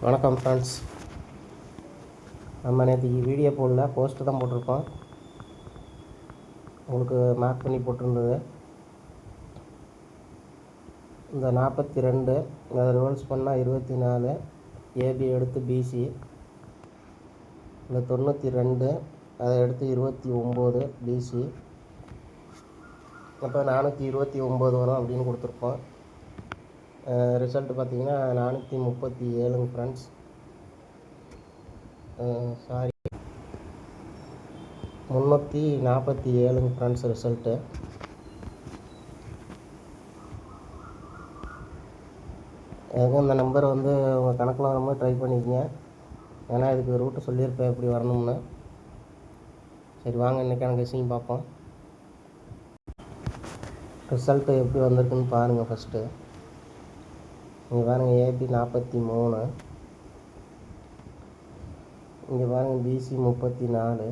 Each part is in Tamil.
வணக்கம் ஃப்ரெண்ட்ஸ். நம்ம நேற்றுக்கு வீடியோ போடல, போஸ்ட்டு தான் போட்டிருக்கோம். உங்களுக்கு மார்க் பண்ணி போட்டிருந்தது இந்த 42, அதை ரிவர்ஸ் பண்ணால் 24, ஏபி எடுத்து பிசி. இந்த 92 அதை எடுத்து 29 பிசி. அப்போ 429 வரும் அப்படின்னு கொடுத்துருப்போம். ரிசல்ட்டு பார்த்திங்கன்னா 437 ஃப்ரெண்ட்ஸ். Sorry 347 friends result. எதுக்கும் இந்த நம்பர் உங்கள் கணக்கில் வரும்போது ட்ரை பண்ணிக்கங்க. ஏன்னா இதுக்கு ரூட்டு சொல்லியிருப்பேன் எப்படி வரணும்னு. சரி வாங்க இன்றைக்கான கெஸ்ஸிங் பார்ப்போம். ரிசல்ட்டு எப்படி வந்திருக்குன்னு பாருங்கள். ஃபஸ்ட்டு இங்கே பாருங்கள், ஏபி 43, இங்கே பாருங்கள் பிசி 34,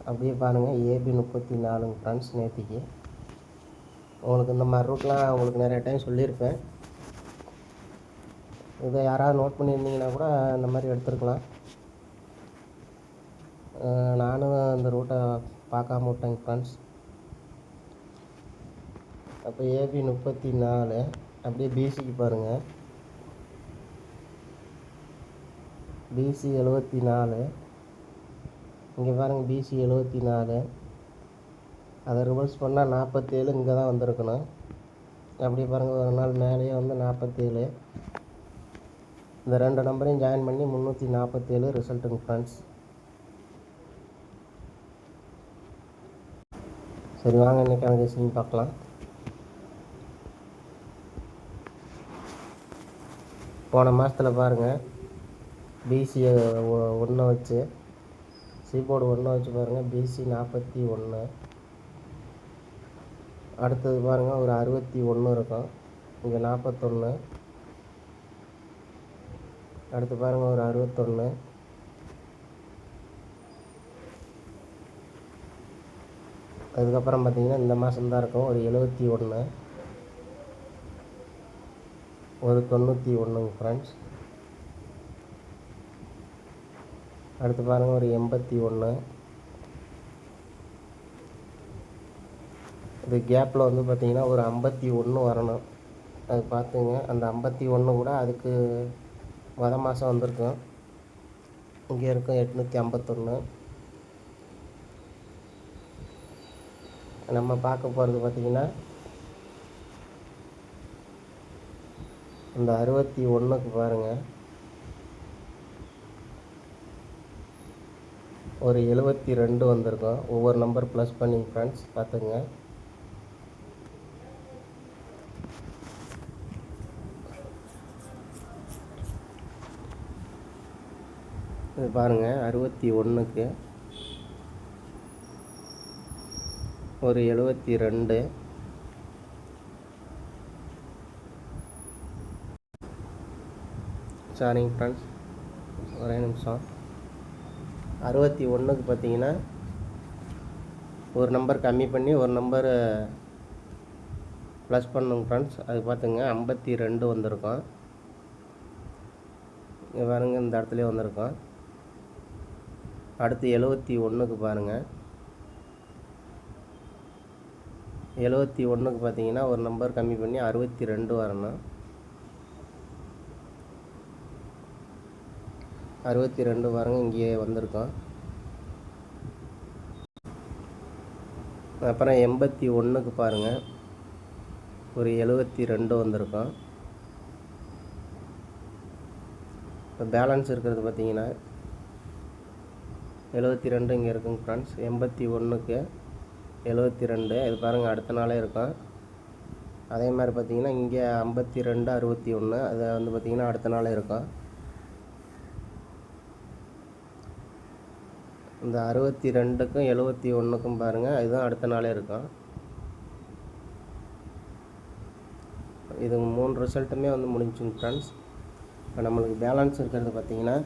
அப்படியே பாருங்கள் ஏபி 34 ஃப்ரெண்ட்ஸ். நேற்றுக்கு உங்களுக்கு இந்த மாதிரி ரூட்லாம் உங்களுக்கு நிறைய டைம் சொல்லியிருப்பேன். இதை யாராவது நோட் பண்ணியிருந்தீங்கன்னா கூட இந்த மாதிரி எடுத்துருக்கலாம். நானும் இந்த ரூட்டை பார்க்காம விட்டேங்க ஃப்ரெண்ட்ஸ். அப்போ ஏபி 34, அப்படியே பிசிக்கு பாருங்கள், பிசி 74, இங்கே பாருங்கள் பிசி 74, அதை ரிவர்ஸ் பண்ணால் 47 இங்கே தான் வந்திருக்கணும். அப்படியே பாருங்கள், ஒரு நாள் மேலேயே 47. இந்த ரெண்டு நம்பரையும் ஜாயின் பண்ணி 347 ரிசல்ட்டுங்க ஃப்ரெண்ட்ஸ். சரி வாங்க இன்றைக்கான கெஸ்ஸிங் பார்க்கலாம். போன மாதத்தில் பாருங்கள், பிசி 1 வச்சு, சிபோர்டு 1 வச்சு பாருங்கள், பிசி 41. அடுத்தது பாருங்கள், ஒரு 61 இருக்கும், இங்கே 41. அடுத்து பாருங்கள், ஒரு 61. அதுக்கப்புறம் பார்த்திங்கன்னா இந்த மாதம்தான் இருக்கும், ஒரு 71, ஒரு 91 ஃப்ரெண்ட்ஸ். அடுத்து பாருங்கள், ஒரு 81. இது கேப்பில் பார்த்திங்கன்னா ஒரு 51 வரணும். அது பார்த்துங்க, அந்த 51 கூட அதுக்கு மாதம் வந்திருக்கும். இங்கே இருக்கும் 851. நம்ம பார்க்க போகிறது பார்த்திங்கன்னா இந்த 61க்கு பாருங்கள், ஒரு 72 வந்திருக்கும். ஒவ்வொரு நம்பர் ப்ளஸ் பண்ணி ஃப்ரெண்ட்ஸ் பார்த்துங்க. இது பாருங்கள், 61க்கு ஒரு 72. சாரிங்க ஃப்ரெண்ட்ஸ், ஒரே நிமிஷம். 61க்கு பார்த்தீங்கன்னா ஒரு நம்பர் கம்மி பண்ணி ஒரு நம்பர் ப்ளஸ் பண்ணுங்க ஃப்ரெண்ட்ஸ். அது பார்த்துங்க 52 வந்திருக்கும். இங்கே பாருங்கள், இந்த இடத்துலேயே வந்திருக்கும். அடுத்து 71க்கு பாருங்கள், 71க்கு பார்த்தீங்கன்னா ஒரு நம்பர் கம்மி பண்ணி 62 வரணும். 62 பாருங்கள், இங்கேயே வந்திருக்கோம். அப்புறம் 81க்கு பாருங்கள், ஒரு 72 வந்திருக்கோம். இப்போ பேலன்ஸ் இருக்கிறது பார்த்தீங்கன்னா 72 இங்கே இருக்குங்க ஃப்ரெண்ட்ஸ். 81க்கு 72, இது பாருங்கள் அடுத்த நாளே இருக்கும். அதே மாதிரி பார்த்தீங்கன்னா இங்கே 52 61, அது பார்த்திங்கன்னா அடுத்த நாளே இருக்கும். இந்த 62க்கும் 71க்கும் பாருங்கள், இதுதான் அடுத்த நாளே இருக்கும். இது 3 ரிசல்ட்டுமே முடிஞ்சுங்க ஃப்ரெண்ட்ஸ். இப்போ நம்மளுக்கு பேலன்ஸ் இருக்கிறது பார்த்திங்கன்னா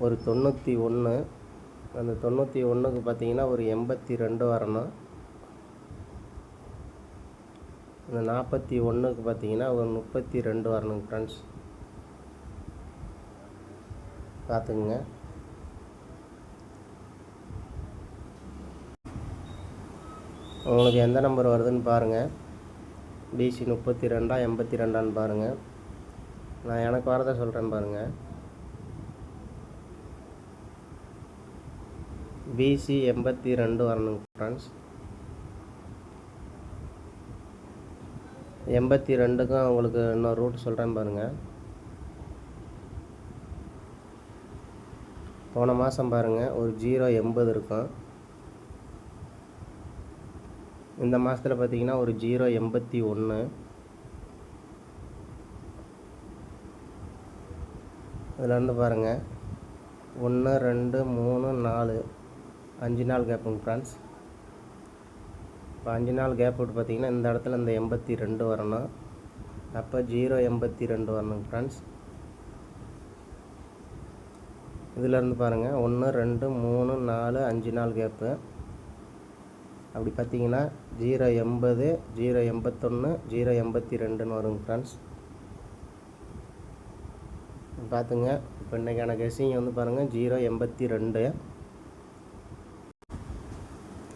ஒரு 91. அந்த 91க்கு பார்த்திங்கன்னா ஒரு 82 வரணும். இந்த 41க்கு பார்த்தீங்கன்னா ஒரு 32 வரணுங்க ஃப்ரெண்ட்ஸ். பார்த்துக்குங்க. உங்களுக்கு எந்த நம்பர் வருதுன்னு பாருங்கள். பிசி 32 82 பாருங்கள். நான் எனக்கு வரதை சொல்கிறேன் பாருங்கள். பிசி 82 வரணுங்க ஃப்ரெண்ட்ஸ். 82க்கும் உங்களுக்கு இன்னொரு ரூட் சொல்கிறேன் பாருங்கள். போன மாதம் பாருங்கள் ஒரு 080 இருக்கும். இந்த மாதத்தில் பார்த்தீங்கன்னா ஒரு 081. இதிலேருந்து பாருங்கள் 1 2 3 4 5 நாள் கேப்புங்க ஃப்ரெண்ட்ஸ். இப்போ 5 நாள் கேப் விட்டு பார்த்தீங்கன்னா இந்த இடத்துல இந்த 82 வரணும். அப்போ 082 வரணுங்க ஃப்ரெண்ட்ஸ். இதிலேருந்து பாருங்கள் 1 2 3 4 5 நாள் கேப்பு. அப்படி பார்த்தீங்கன்னா 080 081 082 வருங்க ஃப்ரெண்ட்ஸ். பார்த்துங்க. இப்போ இன்றைக்கான கெஸ்ஸிங் வந்து பாருங்கள் 082.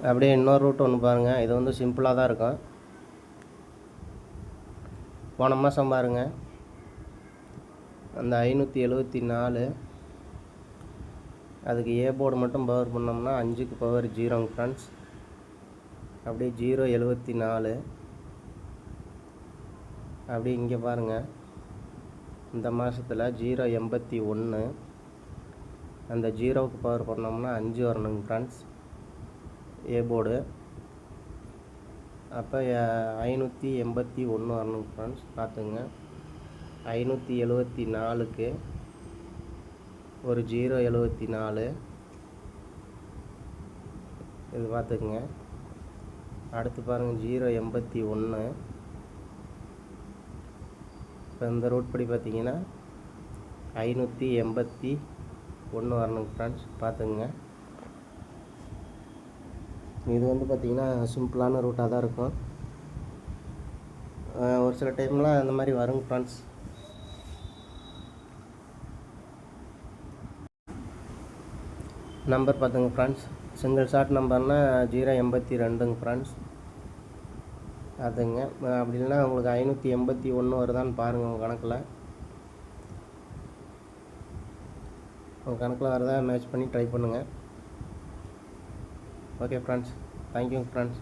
அப்படியே இன்னொரு ரூட் ஒன்று பாருங்கள். இது வந்து சிம்பிளாக தான் இருக்கும். போன மாதம் பாருங்கள் அந்த 574 அதுக்கு ஏ போர்டு மட்டும் பவர் பண்ணோம்னா 5க்கு பவர் 0ங்க ஃப்ரெண்ட்ஸ். அப்படியே 074. அப்படியே இங்கே பாருங்கள் இந்த மாதத்தில் 081. அந்த 0க்கு பவர் பண்ணோம்னா 5 வரணுங்க ஃப்ரெண்ட்ஸ் ஏ போர்டு. அப்போ 581 வரணுங்க ஃப்ரெண்ட்ஸ். பார்த்துங்க. 574க்கு ஒரு 074. இது பார்த்துக்குங்க. அடுத்து பாருங்கள் 081. இப்போ இந்த ரூட் படி பார்த்தீங்கன்னா 581 வரணுங்க ஃப்ரெண்ட்ஸ். பார்த்துங்க. இது வந்து பார்த்திங்கன்னா சிம்பிளான ரூட்டாக தான் இருக்கும். ஒரு சில டைம்லாம் அந்த மாதிரி வருங்க ஃப்ரெண்ட்ஸ். நம்பர் பார்த்துங்க ஃப்ரெண்ட்ஸ். சிங்கிள் ஷார்ட் நம்பர்னால் 082ங்க ஃப்ரெண்ட்ஸ். அதுங்க. அப்படி இல்லைன்னா உங்களுக்கு 581 வருதான்னு பாருங்கள் உங்கள் கணக்கில். உங்கள் கணக்கில் வரதா மேட்ச் பண்ணி ட்ரை பண்ணுங்கள். Okay friends. Thank you friends.